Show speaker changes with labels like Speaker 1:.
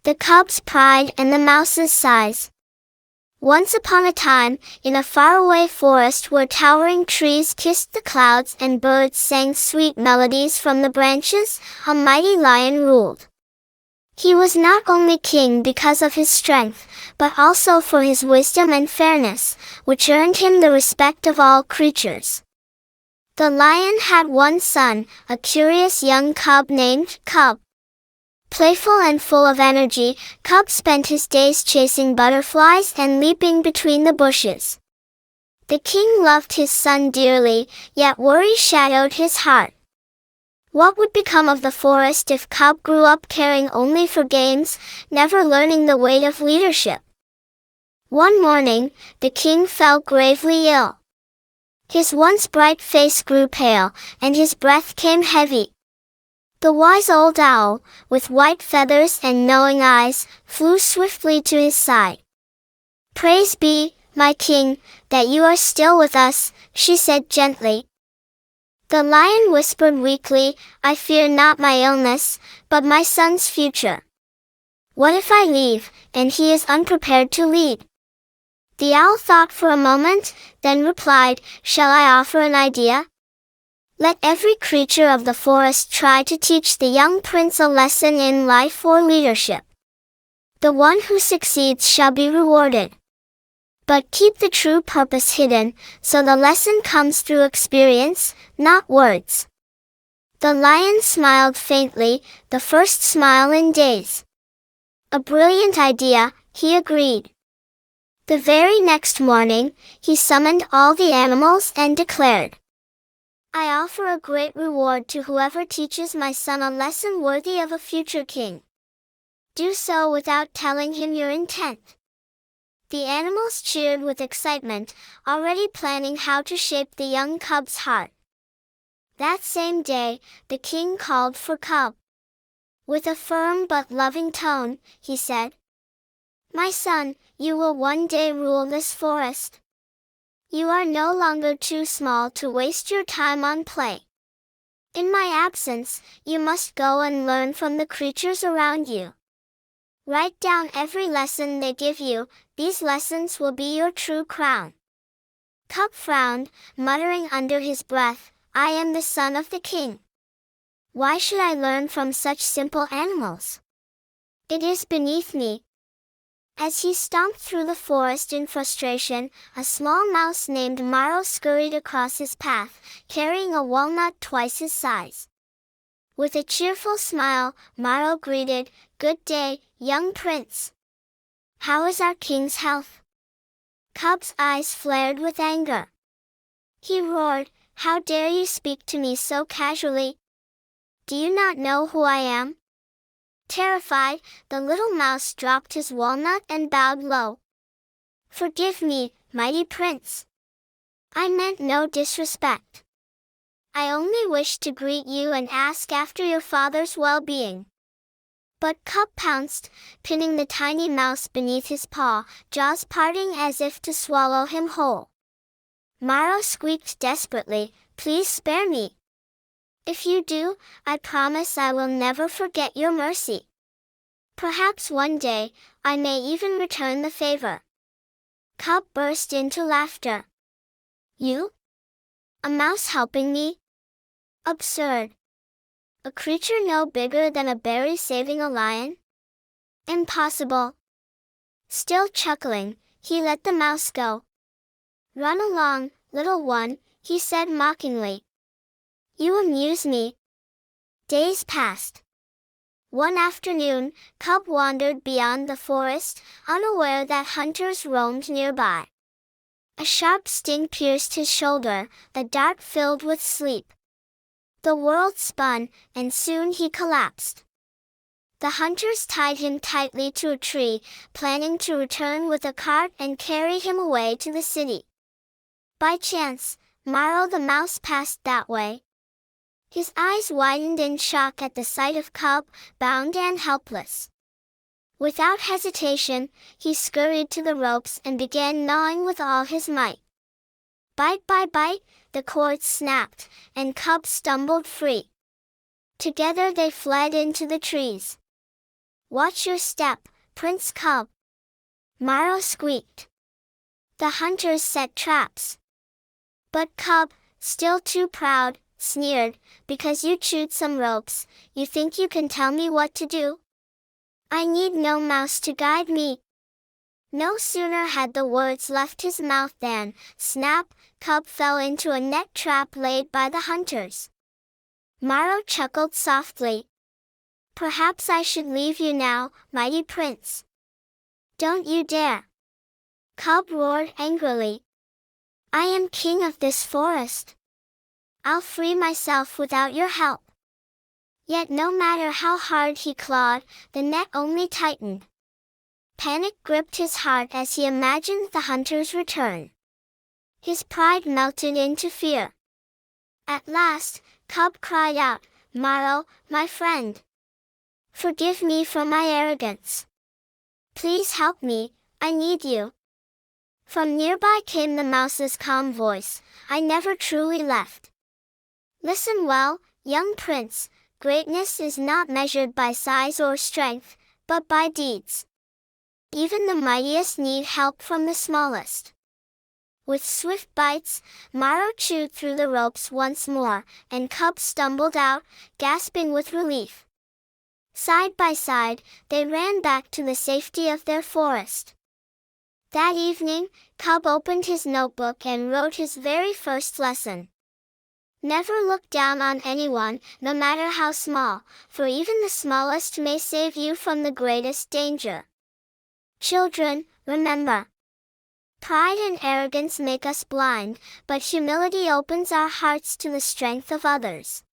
Speaker 1: The cub's pride and the mouse's size. Once upon a time, in a faraway forest where towering trees kissed the clouds and birds sang sweet melodies from the branches, a mighty lion ruled. He was not only king because of his strength, but also for his wisdom and fairness, which earned him the respect of all creatures. The lion had one son, a curious young cub named Cub. Playful and full of energy, Cub spent his days chasing butterflies and leaping between the bushes. The king loved his son dearly, yet worry shadowed his heart. What would become of the forest if Cub grew up caring only for games, never learning the weight of leadership? One morning, the king fell gravely ill. His once bright face grew pale, and his breath came heavy. The wise old owl, with white feathers and knowing eyes, flew swiftly to his side. "Praise be, my king, that you are still with us," she said gently. The lion whispered weakly, "I fear not my illness, but my son's future. What if I leave, and he is unprepared to lead?" The owl thought for a moment, then replied, "Shall I offer an idea? Let every creature of the forest try to teach the young prince a lesson in life or leadership. The one who succeeds shall be rewarded. But keep the true purpose hidden, so the lesson comes through experience, not words." The lion smiled faintly, the first smile in days. "A brilliant idea," he agreed. The very next morning, he summoned all the animals and declared, "I offer a great reward to whoever teaches my son a lesson worthy of a future king. Do so without telling him your intent." The animals cheered with excitement, already planning how to shape the young cub's heart. That same day, the king called for Cub. With a firm but loving tone, he said, "My son, you will one day rule this forest. You are no longer too small to waste your time on play. In my absence, you must go and learn from the creatures around you. Write down every lesson they give you, these lessons will be your true crown." Cub frowned, muttering under his breath, "I am the son of the king. Why should I learn from such simple animals? It is beneath me." As he stomped through the forest in frustration, a small mouse named Maro scurried across his path, carrying a walnut twice his size. With a cheerful smile, Maro greeted, "Good day, young prince. How is our king's health?" Cub's eyes flared with anger. He roared, "How dare you speak to me so casually? Do you not know who I am?" Terrified, the little mouse dropped his walnut and bowed low. "Forgive me, mighty prince. I meant no disrespect. I only wished to greet you and ask after your father's well-being." But Cub pounced, pinning the tiny mouse beneath his paw, jaws parting as if to swallow him whole. Maro squeaked desperately, "Please spare me. If you do, I promise I will never forget your mercy. Perhaps one day, I may even return the favor." Cub burst into laughter. "You? A mouse helping me? Absurd. A creature no bigger than a berry saving a lion? Impossible." Still chuckling, he let the mouse go. "Run along, little one," he said mockingly. "You amuse me." Days passed. One afternoon, Cub wandered beyond the forest, unaware that hunters roamed nearby. A sharp sting pierced his shoulder, a dart filled with sleep. The world spun, and soon he collapsed. The hunters tied him tightly to a tree, planning to return with a cart and carry him away to the city. By chance, Maro the mouse passed that way. His eyes widened in shock at the sight of Cub, bound and helpless. Without hesitation, he scurried to the ropes and began gnawing with all his might. Bite by bite, the cords snapped, and Cub stumbled free. Together they fled into the trees. Watch your step, Prince Cub. Maro squeaked. The hunters set traps. But Cub, still too proud, sneered, because you chewed some ropes, you think you can tell me what to do? I need no mouse to guide me. No sooner had the words left his mouth than, snap, Cub fell into a net trap laid by the hunters. Maro chuckled softly. Perhaps I should leave you now, mighty prince. Don't you dare. Cub roared angrily. I am king of this forest. I'll free myself without your help. Yet no matter how hard he clawed, the net only tightened. Panic gripped his heart as he imagined the hunter's return. His pride melted into fear. At last, Cub cried out, Maro, my friend. Forgive me for my arrogance. Please help me, I need you. From nearby came the mouse's calm voice, I never truly left. Listen well, young prince, greatness is not measured by size or strength, but by deeds. Even the mightiest need help from the smallest. With swift bites, Maro chewed through the ropes once more, and Cub stumbled out, gasping with relief. Side by side, they ran back to the safety of their forest. That evening, Cub opened his notebook and wrote his very first lesson. Never look down on anyone, no matter how small, for even the smallest may save you from the greatest danger. Children, remember. Pride and arrogance make us blind, but humility opens our hearts to the strength of others.